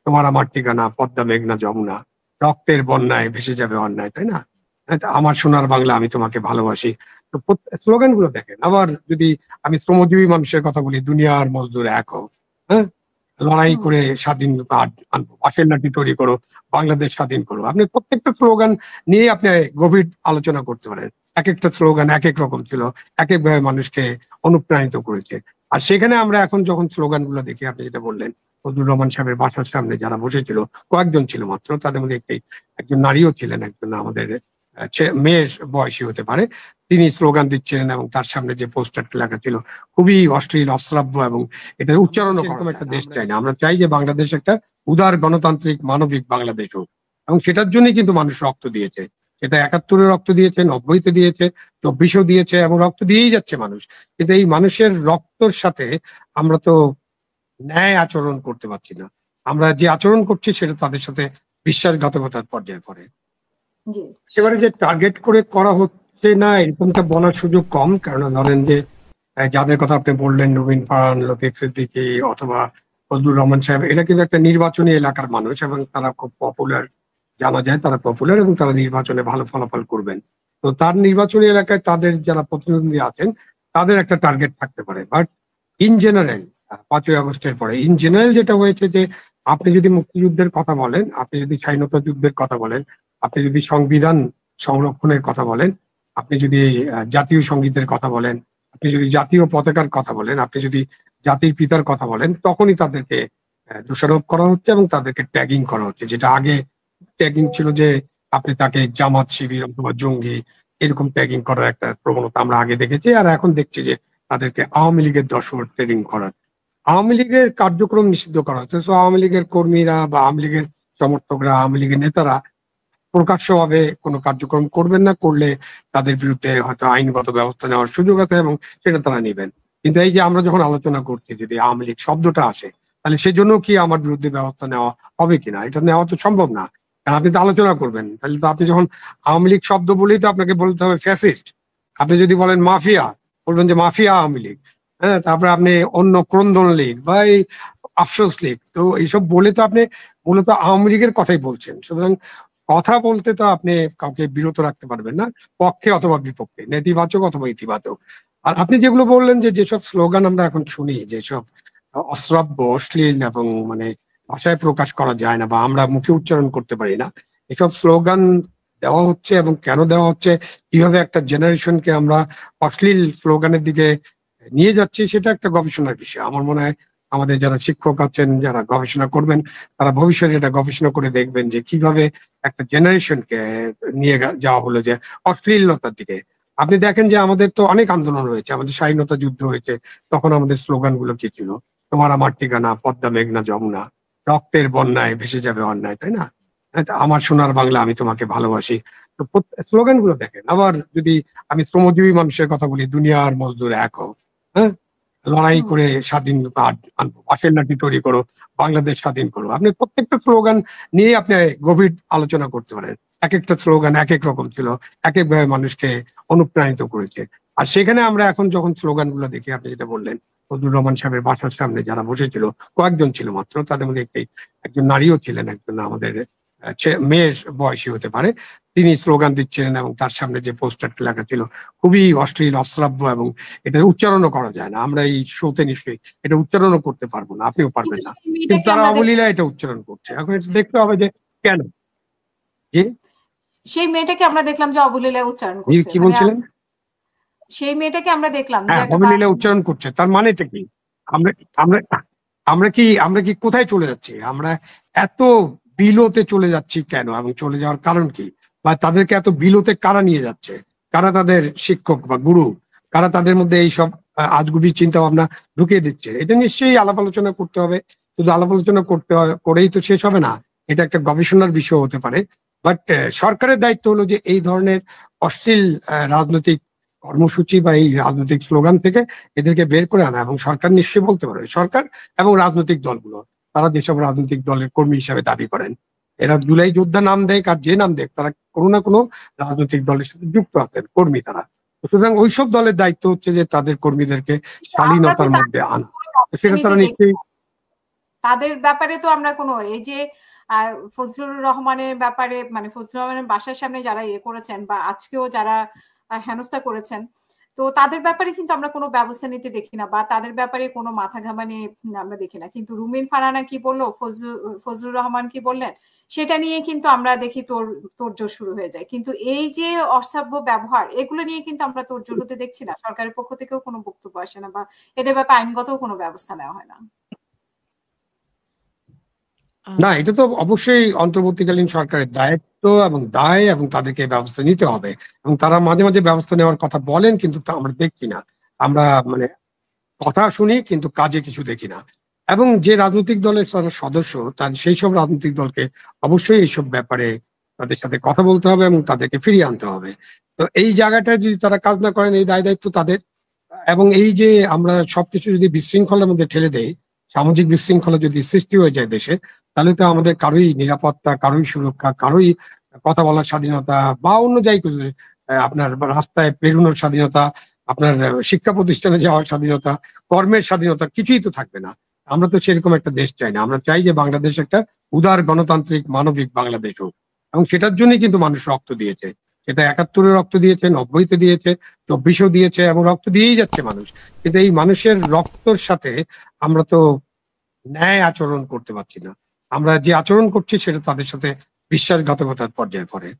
তোমার আমার ঠিকানা, পদ্মা মেঘনা যমুনা, রক্তের বন্যায় ভেসে যাবে অন্যায়, তাই না? আমার সোনার বাংলা, আমি তোমাকে ভালোবাসি। তো স্লোগান গুলো দেখেন। আবার যদি আমি শ্রমজীবী মানুষের কথা বলি, দুনিয়ার মজদুর এক হোক, হ্যাঁ, লড়াই হুম। করে স্বাধীনতা আনবো, পাশের লাঠি তৈরি করো, বাংলাদেশ স্বাধীন করো। আপনি প্রত্যেকটা স্লোগান নিয়ে আপনি গভীর আলোচনা করতে পারেন। এক একটা স্লোগান এক এক রকম ছিল, এক এক ভাবে মানুষকে অনুপ্রাণিত করেছে। আর সেখানে আমরা এখন যখন স্লোগান গুলো দেখি, আপনি যেটা বললেন, ফজলুর রহমান সাহেবের বাসার সামনে যারা বসেছিল, কয়েকজন ছিল মাত্র, তাদের মধ্যে একজন নারীও ছিলেন, একজন আমাদের মেয়ের বয়সী হতে পারে। তিনি স্লোগান দিচ্ছিলেন এবং তার সামনে যে পোস্টারটা লেখা ছিল খুবই অশ্লীল, অশ্রাব্য, এবং এটা উচ্চারণও করা একটা দেশ চাই না। আমরা চাই যে বাংলাদেশ একটা উদার, গণতান্ত্রিক, মানবিক বাংলাদেশ হোক, এবং সেটার জন্যই কিন্তু মানুষ রক্ত দিয়েছে। সেটা ৭১-এ রক্ত দিয়েছে, ৯০-তে দিয়েছে, ২৪-এও দিয়েছে, এবং রক্ত দিয়েই যাচ্ছে মানুষ। কিন্তু এই মানুষের রক্তর সাথে আমরা তো ন্যায় আচরণ করতে পারছি না। আমরা যে আচরণ করছি সেটা তাদের সাথে বিশ্বাসঘাতকতার পর্যায়ে পড়ে। জি। এবারে যে টার্গেট করে করা হচ্ছে না এরকমটা বলার সুযোগ কম, কারণ ধরেন যে যাদের কথা আপনি বললেন, নবীন ফারহান, লতিফ সিদ্দিকী অথবা ফজলুর রহমান সাহেব, এরা কিন্তু একটা নির্বাচনী এলাকার মানুষ এবং তারা খুব পপুলার। জানা যায় তারা পপুলার এবং তারা নির্বাচনে ভালো ফলাফল করবেন। তো তার নির্বাচনী এলাকায় তাদের যারা প্রতিনিধি আছেন তাদের একটা টার্গেট থাকতে পারে। বাট ইন জেনারেল ৫ই আগস্টের পরে ইন জেনারেল যেটা হয়েছে যে আপনি যদি মুক্তিযুদ্ধের কথা বলেন, আপনি যদি স্বাধীনতা যুদ্ধের কথা বলেন, আপনি যদি সংবিধান সংরক্ষণের কথা বলেন, আপনি যদি জাতীয় সঙ্গীতের কথা বলেন, আপনি যদি জাতীয় পতাকার কথা বলেন, আপনি যদি জাতির পিতার কথা বলেন, তখনই তাদেরকে দোষারোপ করা হচ্ছে এবং তাদেরকে ট্যাগিং করা হচ্ছে। যেটা আগে ট্যাগিং ছিল যে আপনি তাকে জামাত শিবির অথবা জঙ্গি, এরকম ট্যাগিং করার একটা প্রবণতা আমরা আগে দেখেছি। আর এখন দেখছি যে তাদেরকে আওয়ামী লীগের দোসর ট্যাগিং করার, আওয়ামী লীগের কার্যক্রম নিষিদ্ধ করা হচ্ছে। তো আওয়ামী লীগের কর্মীরা বা আওয়ামী লীগের সমর্থকরা, আওয়ামী লীগের নেতারা প্রকাশ্যভাবে কোনো কার্যক্রম করবেন না, করলে তাদের বিরুদ্ধে হয়তো আইনগত ব্যবস্থা নেওয়ার সুযোগ আছে এবং সেটা তারা নেবেন। কিন্তু এই যে আমরা যখন আলোচনা করছি, যদি আওয়ামী লীগ শব্দটা আসে, তাহলে সেজন্য কি আমার বিরুদ্ধে ব্যবস্থা নেওয়া হবে কিনা? এটা নেওয়া তো সম্ভব না, কারণ আপনি তো আলোচনা করবেন। তাহলে তো আপনি যখন আওয়ামী লীগ শব্দ বলেই তো আপনাকে বলতে হবে ফ্যাসিস্ট। আপনি যদি বলেন মাফিয়া, বলবেন যে মাফিয়া আওয়ামী লীগ। হ্যাঁ, তারপরে আপনি অন্য ক্রন্দন লীগ বা এই আফসোস লীগ, তো এইসব বলে তো আপনি মূলত আওয়ামী লীগের কথাই বলছেন। সুতরাং কথা বলতে তো আপনি কাউকে বিরত রাখতে পারবেন না, পক্ষে অথবা বিপক্ষে, নেতিবাচক অথবা ইতিবাচক। আর আপনি যেগুলো বললেন যে যেসব স্লোগান আমরা এখন শুনি, যেসব অশ্রাব্য, অশ্লীল এবং মানে ভাষায় প্রকাশ করা যায় না বা আমরা মুখে উচ্চারণ করতে পারি না, এসব স্লোগান দেওয়া হচ্ছে এবং কেন দেওয়া হচ্ছে, কিভাবে একটা জেনারেশনকে আমরা অশ্লীল স্লোগানের দিকে নিয়ে যাচ্ছি, সেটা একটা গবেষণার বিষয়। আমার মনে হয় আমাদের যারা শিক্ষক আছেন, যারা গবেষণা করবেন, তারা ভবিষ্যতে এটা গবেষণা করে দেখবেন যে কিভাবে একটা জেনারেশনকে নিয়ে যাওয়া হলো যে অশ্লীলতার দিকে। আপনি দেখেন যে আমাদের তো অনেক আন্দোলন হয়েছে, আমাদের স্বাধীনতা যুদ্ধ হয়েছে, তখন আমাদের স্লোগান গুলো কি ছিল? তোমার আমার ঠিকানা, পদ্মা মেঘনা যমুনা, রক্তের বন্যায় ভেসে যাবে অন্যায়, তাই না? আমার সোনার বাংলা, আমি তোমাকে ভালোবাসি। তো স্লোগান গুলো দেখেন। আবার যদি আমি শ্রমজীবী মানুষের কথা বলি, দুনিয়ার মজদুর এক হোক, হ্যাঁ, লড়াই হুম। করে স্বাধীনতা আনবো, পাশের লাঠি তৈরি করো, বাংলাদেশ স্বাধীন করো। আপনি প্রত্যেকটা স্লোগান নিয়ে আপনি গভীর আলোচনা করতে পারেন। এক একটা স্লোগান এক এক রকম ছিল, এক এক ভাবে মানুষকে অনুপ্রাণিত করেছে। আর সেখানে আমরা এখন যখন স্লোগান গুলো দেখি, আপনি যেটা বললেন, ফজলুর রহমান সাহেবের বাসার সামনে যারা বসেছিল, কয়েকজন ছিল মাত্র, তাদের মধ্যে একজন নারীও ছিলেন, একজন আমাদের মেয়ের বয়সী হতে পারে। তিনি স্লোগান দিচ্ছিলেন এবং তার সামনে যে পোস্টারটা লেখা ছিল খুবই অশ্লীল, অশ্রাব্য, এবং এটা উচ্চারণও করা যায় না। আমরা এই শোতে নিশ্চয়ই এটা উচ্চারণও করতে পারবো না, আপনিও পারবেন কিন্তু না, সেই কিন্তু মেয়েটাকে তারা আমরা অবলীলা এটা উচ্চারণ করছে। এখন এটা দেখতে হবে যে কেন। জি, সেই মেয়েটাকে আমরা দেখলাম যে অবলীলায় উচ্চারণ জি, করছে। কি মানে বলছিলেন? সেই মেয়েটাকে আমরা দেখলাম যে হ্যাঁ, একটা অবলীলা উচ্চারণ করছে, তার মানেটা কি? আমরা আমরা আমরা কি কোথায় চলে যাচ্ছি? আমরা এত বিলোতে চলে যাচ্ছি কেন, এবং চলে যাওয়ার কারণ কি? বা তাদেরকে এত বিলোতে কারা নিয়ে যাচ্ছে? কারা তাদের শিক্ষক বা গুরু? কারা তাদের মধ্যে এইসব আজগুবি চিন্তা ভাবনা ঢুকিয়ে দিচ্ছে? এটা নিশ্চয়ই আলাপ আলোচনা করতে হবে। শুধু আলাপ আলোচনা করেই তো শেষ হবে না, এটা একটা গবেষণার বিষয় হতে পারে। বাট সরকারের দায়িত্ব হলো যে এই ধরনের অশ্লীল রাজনৈতিক কর্মসূচি বা এই রাজনৈতিক স্লোগান থেকে এদেরকে বের করে আনা। এবং সরকার নিশ্চয়ই বলতে পারবে, সরকার এবং রাজনৈতিক দলগুলো, তারা যেসব রাজনৈতিক দলের কর্মী হিসাবে দাবি করেন, এরা জুলাই যোদ্ধা নাম দেয় আর যে নাম দেয়, তারা কোনো না কোনো রাজনৈতিক দলের সাথে যুক্ত আছেন, কর্মী তারা। সুতরাং ওইসব দলের দায়িত্ব হচ্ছে যে তাদের কর্মীদেরকে আমরা তো শালীনতার তার মধ্যে আনা। তো সেটা তারা অর্থনীতি দেখি নিশ্চয়ই। তাদের ব্যাপারে তো আমরা কোনো এই যে ফজলুর রহমানের ব্যাপারে মানে ফজলুর রহমানের বাসার সামনে যারা ইয়ে করেছেন বা আজকেও যারা হেনস্থা করেছেন, তো তাদের ব্যাপারে কিন্তু আমরা কোনো ব্যবস্থা নিতে দেখি না বা তাদের ব্যাপারে কোনো মাথা ঘামানি আমরা দেখি না। কিন্তু রুমিন ফারহানা কি বললো, ফজলুর রহমান কি বললেন, সেটা নিয়ে কিন্তু আমরা দেখি তোড়জোড় শুরু হয়ে যায়। কিন্তু এই যে অসভ্য ব্যবহার, এগুলো নিয়ে কিন্তু আমরা তোড়জোড় হতে দেখছি না। সরকারের পক্ষ থেকেও কোনো বক্তব্য আসে না বা এদের ব্যাপারে আইনগত কোনো ব্যবস্থা নেওয়া হয় না। না, এটা তো অবশ্যই অন্তর্বর্তীকালীন সরকারের দায়িত্ব এবং দায়, এবং তাদেরকে ব্যবস্থা নিতে হবে, এবং তারা মাঝে মাঝে ব্যবস্থা নেওয়ার কথা বলেন, কিন্তু তা আমরা দেখছি না। আমরা মানে কথা শুনি কিন্তু কাজে কিছু দেখি না। এবং যে রাজনৈতিক দলের তারা সদস্য, তার সেই সব রাজনৈতিক দলকে অবশ্যই এইসব ব্যাপারে তাদের সাথে কথা বলতে হবে এবং তাদেরকে ফিরিয়ে আনতে হবে। তো এই জায়গাটায় যদি তারা কাজ না করেন, এই দায় দায়িত্ব তাদের। এবং এই যে আমরা সবকিছু যদি বিশৃঙ্খলার মধ্যে ঠেলে দেই, সামাজিক বিশৃঙ্খলা যদি সৃষ্টি হয়ে যায় দেশে, তাহলে তো আমাদের কারোই নিরাপত্তা, কারোই সুরক্ষা, কারোই কথা বলার স্বাধীনতা বা অন্য যাই কিছু, আপনার রাস্তায় বেরোনোর স্বাধীনতা, আপনার শিক্ষা প্রতিষ্ঠানে যাওয়ার স্বাধীনতা, কর্মের স্বাধীনতা কিছুই তো থাকবে না। আমরা তো সেরকম একটা দেশ চাই না। আমরা চাই যে বাংলাদেশ একটা উদার, গণতান্ত্রিক, মানবিক বাংলাদেশ হোক। এবং সেটার জন্যই কিন্তু মানুষ রক্ত দিয়েছে। সেটা ৭১-এ রক্ত দিয়েছে, ৯০-তে দিয়েছে, ২৪-এও দিয়েছে, এবং রক্ত দিয়েই যাচ্ছে মানুষ। কিন্তু এই মানুষের রক্তর সাথে আমরা তো ন্যায় আচরণ করতে পারছি না। আমরা যে আচরণ করছি সেটা তাদের সাথে বিশ্বাসঘাতকতার পর্যায়ে পড়ে।